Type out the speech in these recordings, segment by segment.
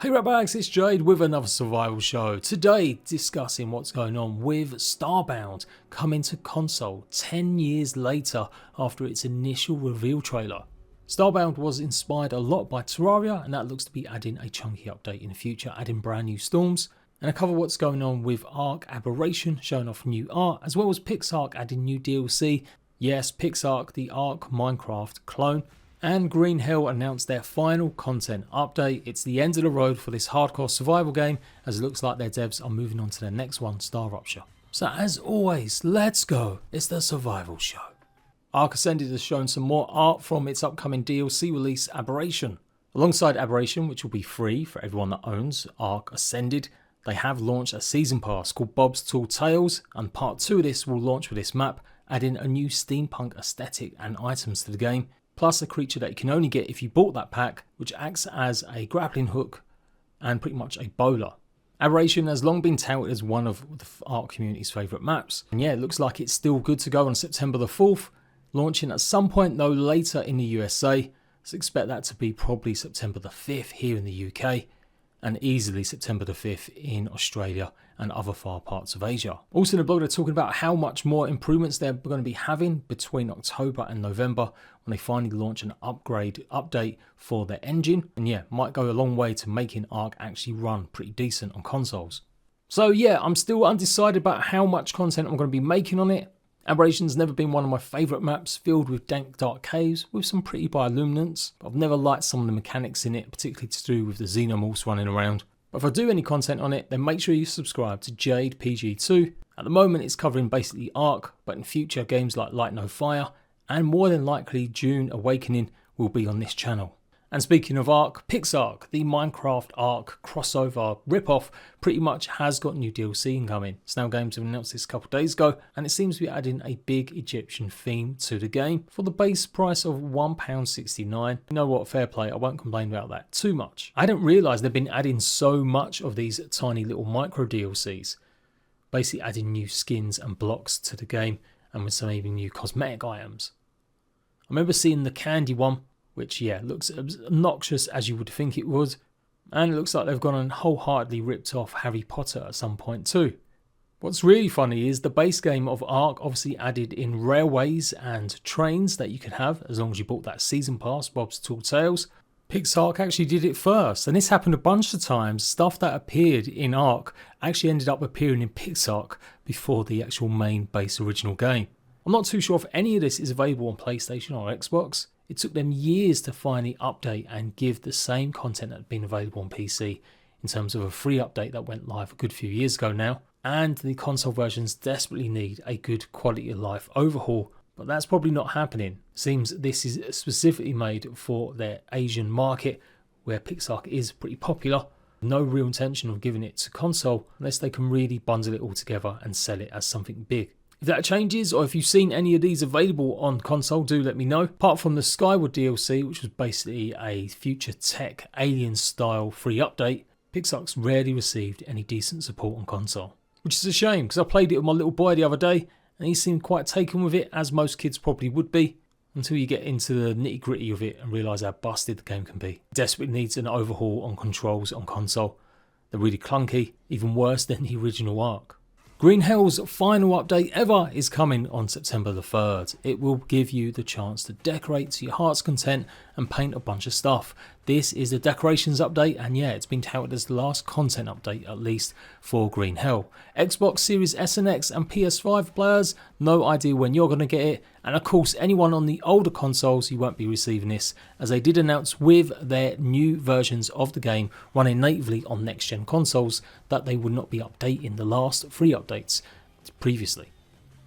Hey Ratbags, it's Jade with another survival show. Today discussing what's going on with STARBOUND coming to console 10 years later after its initial reveal trailer. STARBOUND was inspired a lot by Terraria, and that looks to be adding a chunky update in the future, adding brand new storms. And I cover what's going on with Ark Aberration showing off new art, as well as Pixark adding new DLC. Yes, Pixark, the Ark Minecraft clone. And greenhell announced their final content update. It's the end of the road for this hardcore survival game, as it looks like their devs are moving on to their next one, Star Rupture. So as always, let's go. It's the survival show. Ark Ascended has shown some more art from its upcoming DLC release, Aberration. Alongside Aberration, which will be free for everyone that owns Ark Ascended, they have launched a season pass called Bob's Tall Tales, and part 2 of this will launch with this map, adding a new steampunk aesthetic and items to the game, plus a creature that you can only get if you bought that pack, which acts as a grappling hook and pretty much a bowler. Aberration has long been touted as one of the Ark community's favourite maps, and yeah, it looks like it's still good to go on September the 4th, launching at some point though later in the USA, so expect that to be probably September the 5th here in the UK, and easily September the 5th in Australia and other far parts of Asia. Also in the blog they're talking about how much more improvements they're going to be having between October and November when they finally launch an update for their engine, and yeah, might go a long way to making Ark actually run pretty decent on consoles. So yeah, I'm still undecided about how much content I'm going to be making on it. Aberration's never been one of my favourite maps, filled with dank dark caves with some pretty bioluminescence, but I've never liked some of the mechanics in it, particularly to do with the xenomorphs running around. But if I do any content on it, then make sure you subscribe to Jade PG 2. At the moment it's covering basically Ark, but in future games like Light No Fire, and more than likely Dune Awakening will be on this channel. And speaking of Ark, Pixark, the Minecraft Ark crossover ripoff, pretty much has got new DLC incoming. Snail Games have announced this a couple of days ago, and it seems to be adding a big Egyptian theme to the game for the base price of £1.69. You know what, fair play, I won't complain about that too much. I didn't realise they've been adding so much of these tiny little micro DLCs, basically adding new skins and blocks to the game, and with some even new cosmetic items. I remember seeing the candy one, which yeah, looks as obnoxious as you would think it would, and it looks like they've gone and wholeheartedly ripped off Harry Potter at some point too. What's really funny is the base game of Ark obviously added in railways and trains that you could have as long as you bought that season pass, Bob's Tall Tales. Pixark actually did it first, and this happened a bunch of times. Stuff that appeared in Ark actually ended up appearing in Pixark before the actual main base original game. I'm not too sure if any of this is available on PlayStation or Xbox. It took them years to finally update and give the same content that had been available on PC in terms of a free update that went live a good few years ago now. And the console versions desperately need a good quality of life overhaul, but that's probably not happening. Seems this is specifically made for their Asian market, where Pixark is pretty popular. No real intention of giving it to console unless they can really bundle it all together and sell it as something big. If that changes, or if you've seen any of these available on console, do let me know. Apart from the Skyward DLC, which was basically a future tech alien style free update, Pixark's rarely received any decent support on console. Which is a shame, because I played it with my little boy the other day, and he seemed quite taken with it, as most kids probably would be, until you get into the nitty gritty of it and realise how busted the game can be. It desperately needs an overhaul on controls on console. They're really clunky, even worse than the original Ark. Greenhell's final update ever is coming on September the 3rd. It will give you the chance to decorate to your heart's content and paint a bunch of stuff. This is the decorations update, and yeah, it's been touted as the last content update at least for Greenhell. Xbox Series S and X and PS5 players, no idea when you're going to get it, and of course anyone on the older consoles, you won't be receiving this, as they did announce with their new versions of the game running natively on next gen consoles that they would not be updating the last free updates previously.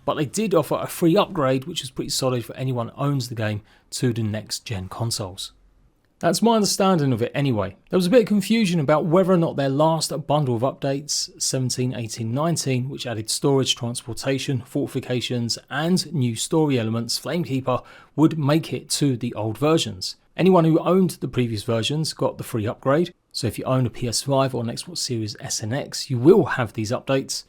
But they did offer a free upgrade, which was pretty solid for anyone who owns the game, to the next gen consoles. That's my understanding of it anyway. There was a bit of confusion about whether or not their last bundle of updates, 17, 18, 19, which added storage, transportation, fortifications and new story elements, Flamekeeper, would make it to the old versions. Anyone who owned the previous versions got the free upgrade, so if you own a PS5 or an Xbox Series S and X, you will have these updates.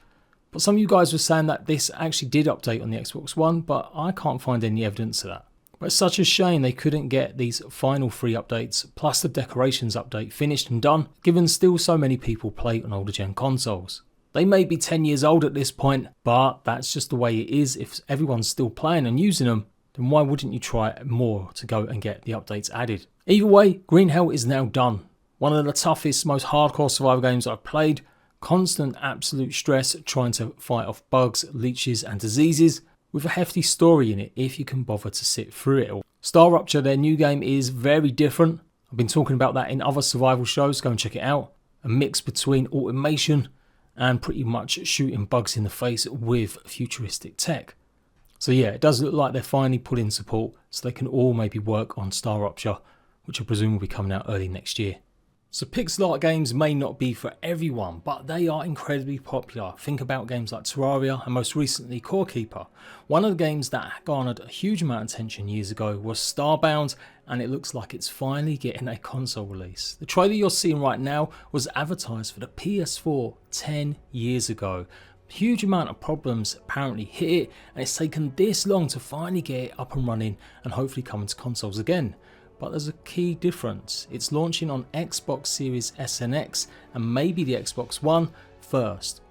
But some of you guys were saying that this actually did update on the Xbox One, but I can't find any evidence of that. But it's such a shame they couldn't get these final 3 updates plus the decorations update finished and done, given still so many people play on older gen consoles. They may be 10 years old at this point, but that's just the way it is. If everyone's still playing and using them, then why wouldn't you try more to go and get the updates added? Either way, greenhell is now done. One of the toughest, most hardcore survival games I've played. Constant absolute stress trying to fight off bugs, leeches and diseases, with a hefty story in it if you can bother to sit through it all. Star Rupture, their new game, is very different. I've been talking about that in other survival shows, go and check it out. A mix between automation and pretty much shooting bugs in the face with futuristic tech. So yeah, it does look like they're finally put in support so they can all maybe work on Star Rupture, which I presume will be coming out early next year. So Pixark games may not be for everyone, but they are incredibly popular. Think about games like Terraria and most recently Core Keeper. One of the games that garnered a huge amount of attention years ago was STARBOUND, and it looks like it's finally getting a console release. The trailer you're seeing right now was advertised for the PS4 10 years ago. Huge amount of problems apparently hit it, and it's taken this long to finally get it up and running and hopefully come into consoles again. But there's a key difference. It's launching on Xbox Series S and X and maybe the Xbox One first.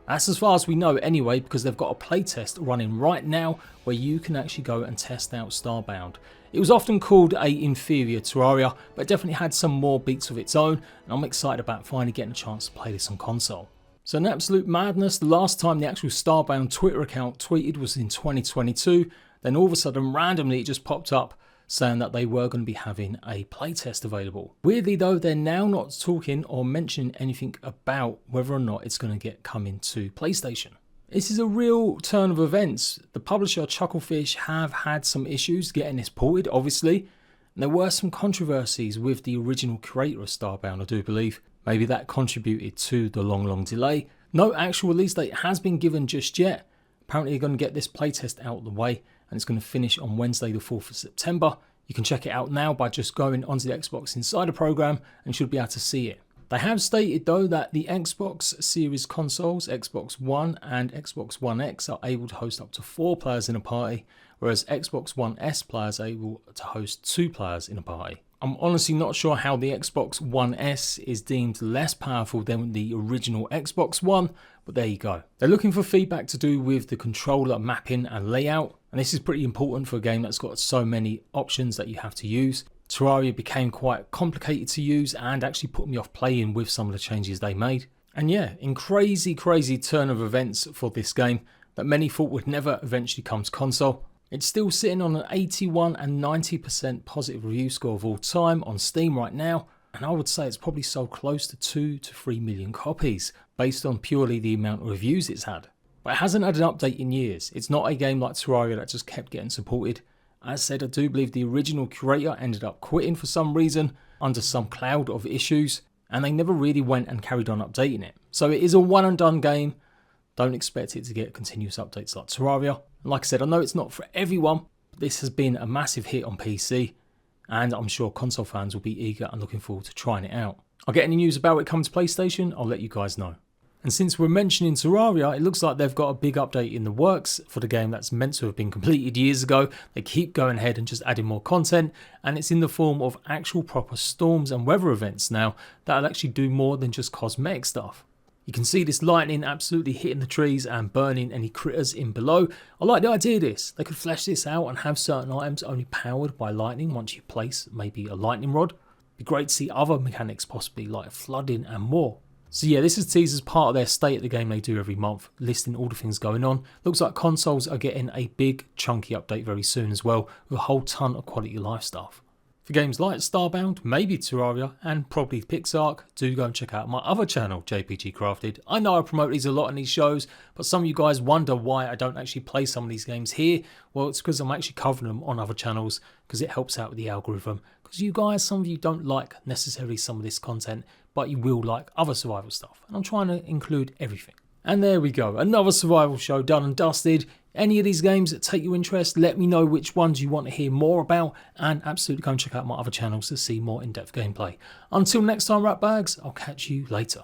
That's as far as we know anyway, because they've got a playtest running right now where you can actually go and test out STARBOUND. It was often called a inferior Terraria, but it definitely had some more beats of its own, and I'm excited about finally getting a chance to play this on console. So an absolute madness. The last time the actual STARBOUND Twitter account tweeted was in 2022, then all of a sudden randomly it just popped up saying that they were going to be having a playtest available. Weirdly though, they're now not talking or mentioning anything about whether or not it's going to get coming to PlayStation. This is a real turn of events. The publisher Chucklefish have had some issues getting this ported, obviously, and there were some controversies with the original creator of STARBOUND, I do believe. Maybe that contributed to the long delay. No actual release date has been given just yet. Apparently they're going to get this playtest out of the way, and it's going to finish on Wednesday the 4th of September. You can check it out now by just going onto the Xbox Insider program and should be able to see it. They have stated though that the Xbox Series consoles, Xbox One and Xbox One X, are able to host up to 4 players in a party, whereas Xbox One S players are able to host 2 players in a party. I'm honestly not sure how the Xbox One S is deemed less powerful than the original Xbox One, but there you go. They're looking for feedback to do with the controller mapping and layout, and this is pretty important for a game that's got so many options that you have to use. Terraria became quite complicated to use and actually put me off playing with some of the changes they made. And yeah, in crazy turn of events for this game that many thought would never eventually come to console, it's still sitting on an 81 and 90% positive review score of all time on Steam right now, and I would say it's probably sold close to 2 to 3 million copies based on purely the amount of reviews it's had. But it hasn't had an update in years. It's not a game like Terraria that just kept getting supported. As said, I do believe the original creator ended up quitting for some reason under some cloud of issues, and they never really went and carried on updating it. So it is a one and done game. Don't expect it to get continuous updates like Terraria. And like I said, I know it's not for everyone, but this has been a massive hit on PC, and I'm sure console fans will be eager and looking forward to trying it out. I'll get any news about it coming to PlayStation, I'll let you guys know. And since we're mentioning Terraria, it looks like they've got a big update in the works for the game that's meant to have been completed years ago. They keep going ahead and just adding more content, and it's in the form of actual proper storms and weather events now that'll actually do more than just cosmetic stuff. You can see this lightning absolutely hitting the trees and burning any critters in below. I like the idea of this. They could flesh this out and have certain items only powered by lightning once you place maybe a lightning rod. It'd be great to see other mechanics possibly like flooding and more. So yeah, this is teased as part of their state of the game they do every month, listing all the things going on. Looks like consoles are getting a big chunky update very soon as well, with a whole ton of quality of life stuff. For games like STARBOUND, maybe Terraria, and probably Pixark, do go and check out my other channel, JPG Crafted. I know I promote these a lot in these shows, but some of you guys wonder why I don't actually play some of these games here. Well, it's because I'm actually covering them on other channels, because it helps out with the algorithm. Because you guys, some of you don't like necessarily some of this content, but you will like other survival stuff. And I'm trying to include everything. And there we go, another survival show done and dusted. Any of these games that take your interest, let me know which ones you want to hear more about, and absolutely go and check out my other channels to see more in-depth gameplay. Until next time, Ratbags, I'll catch you later.